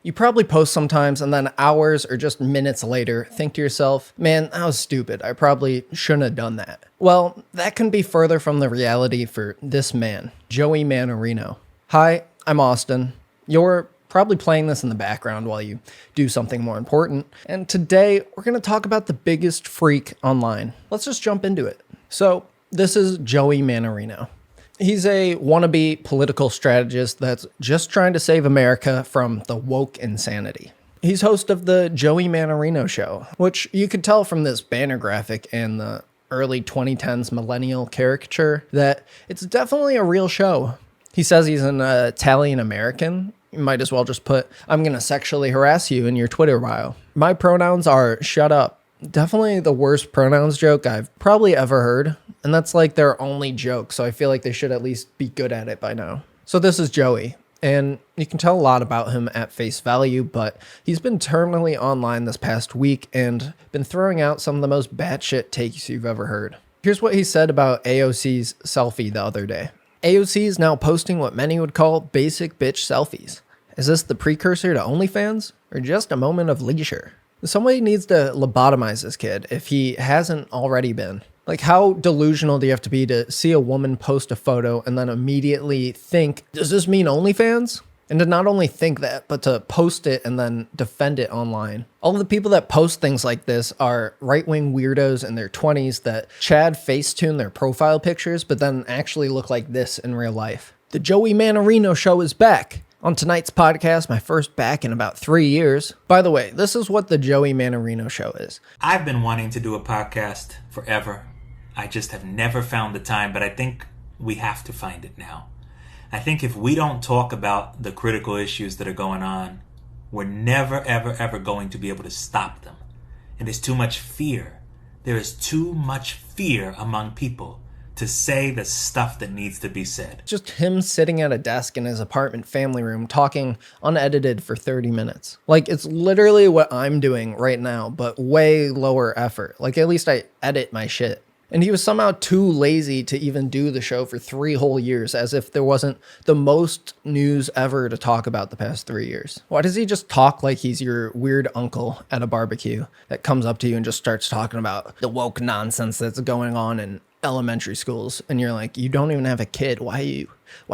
You probably post sometimes and then hours or just minutes later think to yourself, man, that was stupid. I probably shouldn't have done that. Well, that couldn't be further from the reality for this man, Joey Manarino. Hi, I'm Austin. You're probably playing this in the background while you do something more important. And today we're going to talk about the biggest freak online. Let's just jump into it. So this is Joey Manarino. He's a wannabe political strategist that's just trying to save America from the woke insanity. He's host of the Joey Manarino Show, which you could tell from this banner graphic and the early 2010s millennial caricature that it's definitely a real show. He says he's an Italian American. You might as well just put, I'm going to sexually harass you in your Twitter bio. My pronouns are shut up. Definitely the worst pronouns joke I've probably ever heard. And that's like their only joke, so I feel like they should at least be good at it by now. So this is Joey, and you can tell a lot about him at face value, but he's been terminally online this past week and been throwing out some of the most batshit takes you've ever heard. Here's what he said about AOC's selfie the other day. AOC is now posting what many would call basic bitch selfies. Is this the precursor to OnlyFans, or just a moment of leisure? Somebody needs to lobotomize this kid if he hasn't already been. Like, how delusional do you have to be to see a woman post a photo and then immediately think, does this mean OnlyFans? And to not only think that, but to post it and then defend it online. All of the people that post things like this are right-wing weirdos in their 20s that Chad Facetune their profile pictures, but then actually look like this in real life. The Joey Manarino Show is back. On tonight's podcast, my first back in about 3 years. By the way, this is what the Joey Manarino Show is. I've been wanting to do a podcast forever. I just have never found the time, but I think we have to find it now. I think if we don't talk about the critical issues that are going on, we're never, ever, ever going to be able to stop them. And there's too much fear. There is too much fear among people to say the stuff that needs to be said. Just him sitting at a desk in his apartment family room talking unedited for 30 minutes. Like, it's literally what I'm doing right now, but way lower effort. Like, at least I edit my shit. And he was somehow too lazy to even do the show for 3 whole years, as if there wasn't the most news ever to talk about the past 3 years. Why does he just talk like he's your weird uncle at a barbecue that comes up to you and just starts talking about the woke nonsense that's going on in elementary schools? And you're like, you don't even have a kid. Why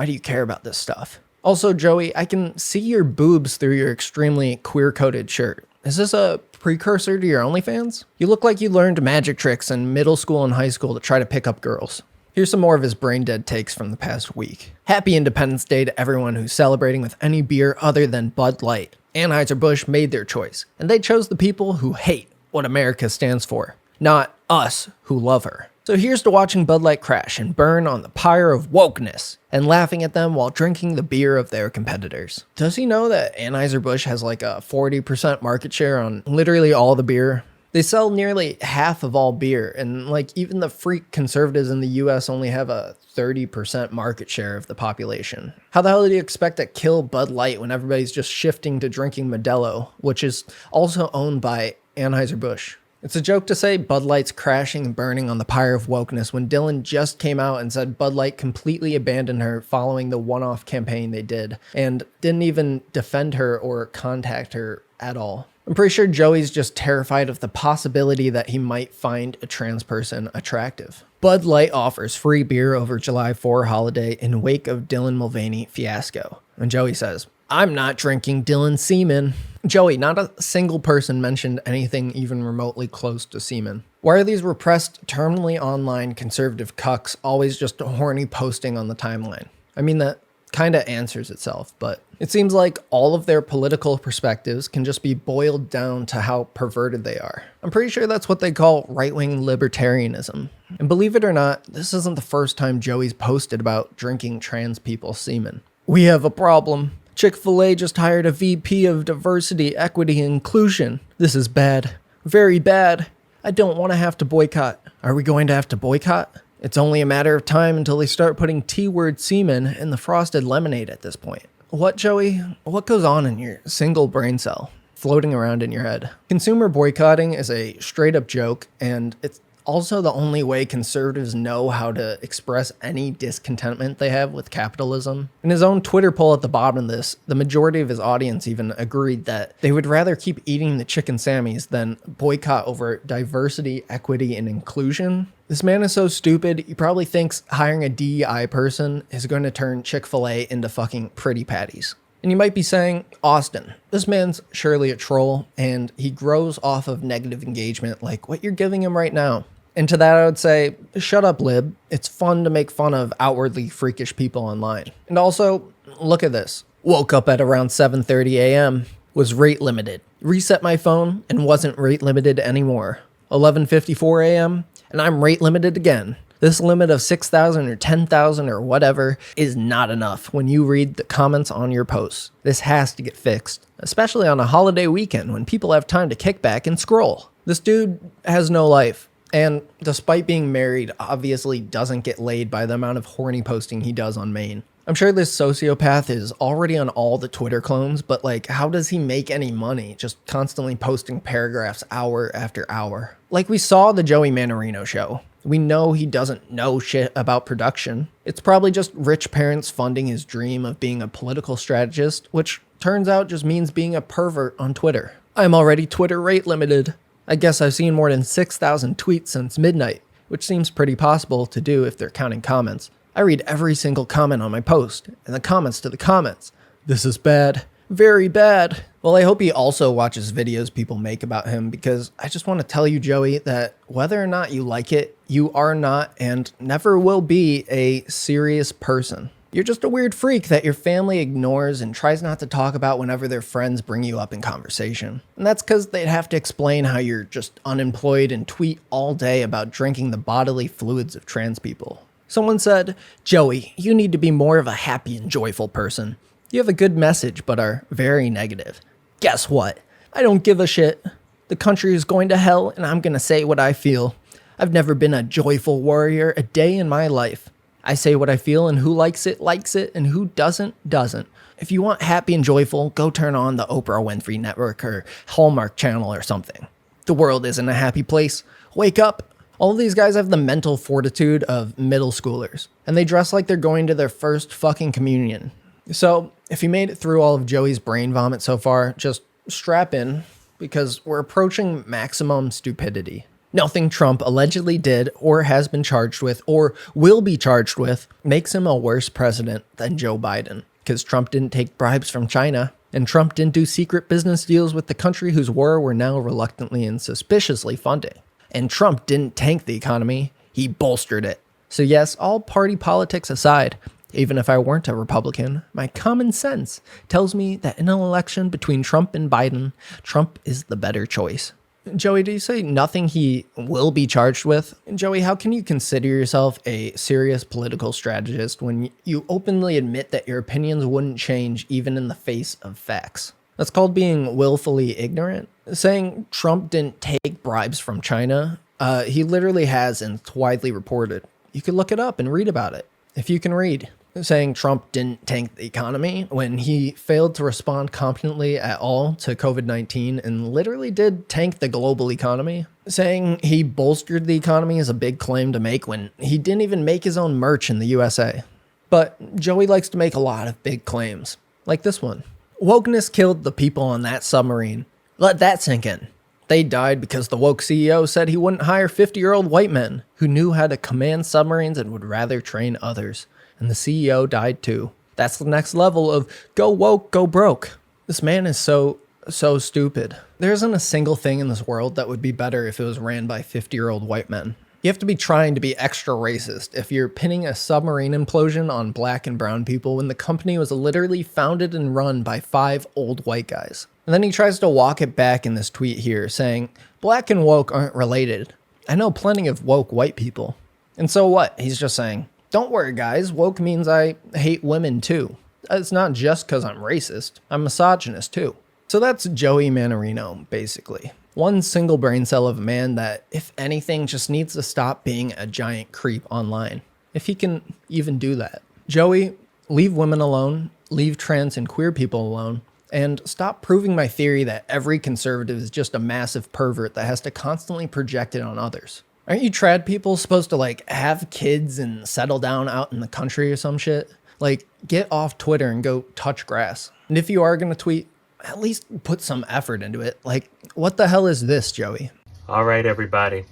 do you care about this stuff? Also, Joey, I can see your boobs through your extremely queer-coded shirt. Is this a precursor to your OnlyFans? You look like you learned magic tricks in middle school and high school to try to pick up girls. Here's some more of his brain-dead takes from the past week. Happy Independence Day to everyone who's celebrating with any beer other than Bud Light. Anheuser-Busch made their choice, and they chose the people who hate what America stands for, not us who love her. So here's to watching Bud Light crash and burn on the pyre of wokeness and laughing at them while drinking the beer of their competitors. Does he know that Anheuser-Busch has like a 40% market share on literally all the beer? They sell nearly half of all beer, and like even the freak conservatives in the US only have a 30% market share of the population. How the hell do you expect to kill Bud Light when everybody's just shifting to drinking Modelo, which is also owned by Anheuser-Busch? It's a joke to say Bud Light's crashing and burning on the pyre of wokeness when Dylan just came out and said Bud Light completely abandoned her following the one-off campaign they did and didn't even defend her or contact her at all. I'm pretty sure Joey's just terrified of the possibility that he might find a trans person attractive. Bud Light offers free beer over July 4 holiday in wake of Dylan Mulvaney fiasco. And Joey says, I'm not drinking Dylan semen. Joey, not a single person mentioned anything even remotely close to semen. Why are these repressed, terminally online conservative cucks always just horny posting on the timeline? I mean, that kind of answers itself, but it seems like all of their political perspectives can just be boiled down to how perverted they are. I'm pretty sure that's what they call right-wing libertarianism. And believe it or not, this isn't the first time Joey's posted about drinking trans people's semen. We have a problem. Chick-fil-A just hired a VP of Diversity, Equity, and Inclusion. This is bad. Very bad. I don't want to have to boycott. Are we going to have to boycott? It's only a matter of time until they start putting T-word semen in the frosted lemonade at this point. What, Joey? What goes on in your single brain cell floating around in your head? Consumer boycotting is a straight-up joke, and it's Also, the only way conservatives know how to express any discontentment they have with capitalism. In his own Twitter poll at the bottom of this, the majority of his audience even agreed that they would rather keep eating the chicken Sammies than boycott over diversity, equity, and inclusion. This man is so stupid, he probably thinks hiring a DEI person is going to turn Chick-fil-A into fucking Pretty Patties. And you might be saying, Austin, this man's surely a troll, and he grows off of negative engagement like what you're giving him right now. And to that I would say, shut up, Lib. It's fun to make fun of outwardly freakish people online. And also, look at this. Woke up at around 7:30 a.m., was rate limited. Reset my phone and wasn't rate limited anymore. 11:54 a.m., and I'm rate limited again. This limit of 6,000 or 10,000 or whatever is not enough when you read the comments on your posts. This has to get fixed, especially on a holiday weekend when people have time to kick back and scroll. This dude has no life, and despite being married, obviously doesn't get laid by the amount of horny posting he does on Maine. I'm sure this sociopath is already on all the Twitter clones, but like, how does he make any money just constantly posting paragraphs hour after hour? Like we saw the Joey Manarino show. We know he doesn't know shit about production. It's probably just rich parents funding his dream of being a political strategist, which turns out just means being a pervert on Twitter. I'm already Twitter rate limited. I guess I've seen more than 6,000 tweets since midnight, which seems pretty possible to do if they're counting comments. I read every single comment on my post, and the comments to the comments. This is bad. Very bad. Well, I hope he also watches videos people make about him, because I just want to tell you, Joey, that whether or not you like it, you are not and never will be a serious person. You're just a weird freak that your family ignores and tries not to talk about whenever their friends bring you up in conversation. And that's because they'd have to explain how you're just unemployed and tweet all day about drinking the bodily fluids of trans people. Someone said, Joey, you need to be more of a happy and joyful person. You have a good message, but are very negative. Guess what? I don't give a shit. The country is going to hell, and I'm going to say what I feel. I've never been a joyful warrior a day in my life. I say what I feel, and who likes it, and who doesn't, doesn't. If you want happy and joyful, go turn on the Oprah Winfrey Network or Hallmark Channel or something. The world isn't a happy place. Wake up. All of these guys have the mental fortitude of middle schoolers, and they dress like they're going to their first fucking communion. So, if you made it through all of Joey's brain vomit so far, just strap in, because we're approaching maximum stupidity. Nothing Trump allegedly did, or has been charged with, or will be charged with, makes him a worse president than Joe Biden. Because Trump didn't take bribes from China, and Trump didn't do secret business deals with the country whose war we're now reluctantly and suspiciously funding. And Trump didn't tank the economy, he bolstered it. So yes, all party politics aside, even if I weren't a Republican, my common sense tells me that in an election between Trump and Biden, Trump is the better choice. Joey, do you say nothing he will be charged with? Joey, how can you consider yourself a serious political strategist when you openly admit that your opinions wouldn't change even in the face of facts? That's called being willfully ignorant. Saying Trump didn't take bribes from China, he literally has, and it's widely reported. You could look it up and read about it, if you can read. Saying Trump didn't tank the economy when he failed to respond competently at all to COVID-19 and literally did tank the global economy. Saying he bolstered the economy is a big claim to make when he didn't even make his own merch in the USA. But Joey likes to make a lot of big claims, like this one. Wokeness killed the people on that submarine. Let that sink in. They died because the woke CEO said he wouldn't hire 50-year-old white men who knew how to command submarines and would rather train others. And the CEO died too. That's the next level of go woke, go broke. This man is so stupid. There isn't a single thing in this world that would be better if it was ran by 50-year-old white men. You have to be trying to be extra racist if you're pinning a submarine implosion on black and brown people when the company was literally founded and run by 5 old white guys. And then he tries to walk it back in this tweet here, saying, black and woke aren't related. I know plenty of woke white people. And so what? He's just saying, don't worry, guys. Woke means I hate women, too. It's not just because I'm racist. I'm misogynist, too. So that's Joey Manarino, basically. One single brain cell of a man that, if anything, just needs to stop being a giant creep online. If he can even do that. Joey, leave women alone, leave trans and queer people alone, and stop proving my theory that every conservative is just a massive pervert that has to constantly project it on others. Aren't you trad people supposed to like have kids and settle down out in the country or some shit? Like, get off Twitter and go touch grass. And if you are gonna tweet, at least put some effort into it. Like, what the hell is this, Joey? All right, everybody.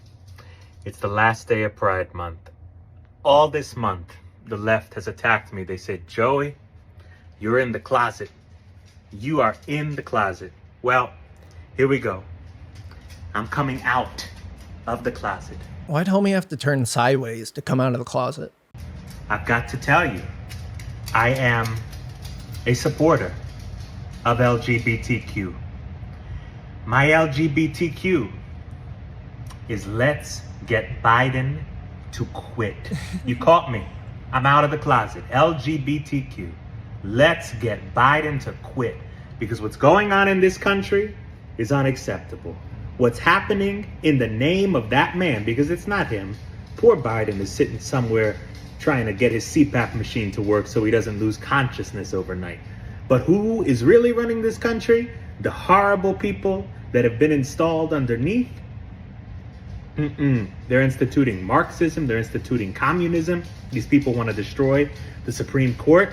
It's the last day of Pride Month. All this month, the left has attacked me. They said, Joey, you're in the closet. You are in the closet. Well, here we go. I'm coming out of the closet. Why'd homie have to turn sideways to come out of the closet? I've got to tell you, I am a supporter of LGBTQ. My LGBTQ is let's get Biden to quit. You caught me. I'm out of the closet. LGBTQ. Let's get Biden to quit. Because what's going on in this country is unacceptable. What's happening in the name of that man, because it's not him. Poor Biden is sitting somewhere trying to get his CPAP machine to work so he doesn't lose consciousness overnight. But who is really running this country? The horrible people that have been installed underneath? They're instituting Marxism. They're instituting communism. These people want to destroy the Supreme Court.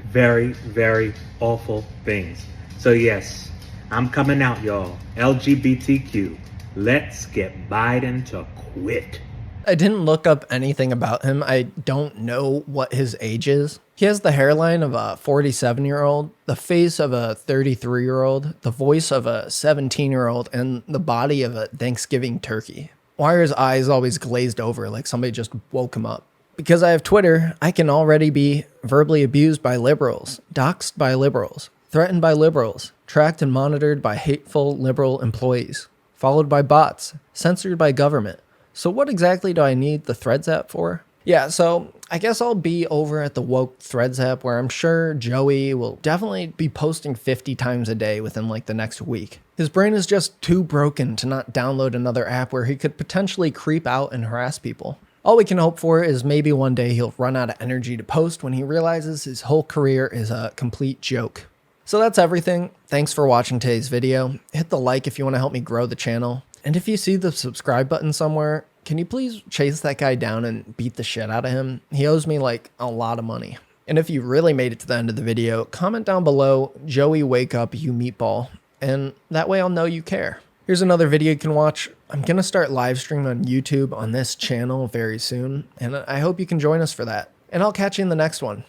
Very, very awful things. So yes, I'm coming out, y'all. LGBTQ. Let's get Biden to quit. I didn't look up anything about him. I don't know what his age is. He has the hairline of a 47-year-old, the face of a 33-year-old, the voice of a 17-year-old, and the body of a Thanksgiving turkey. Why are his eyes always glazed over like somebody just woke him up? Because I have Twitter, I can already be verbally abused by liberals, doxxed by liberals, threatened by liberals, tracked and monitored by hateful liberal employees, followed by bots, censored by government. So what exactly do I need the Threads app for? Yeah, so I guess I'll be over at the woke Threads app where I'm sure Joey will definitely be posting 50 times a day within like the next week. His brain is just too broken to not download another app where he could potentially creep out and harass people. All we can hope for is maybe one day he'll run out of energy to post when he realizes his whole career is a complete joke. So that's everything. Thanks for watching today's video. Hit the like if you want to help me grow the channel. And if you see the subscribe button somewhere, can you please chase that guy down and beat the shit out of him? He owes me like a lot of money. And if you really made it to the end of the video, comment down below, Joey wake up you meatball. And that way I'll know you care. Here's another video you can watch. I'm going to start live streaming on YouTube on this channel very soon. And I hope you can join us for that. And I'll catch you in the next one.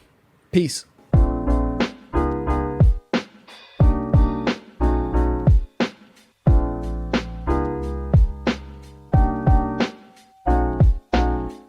Peace.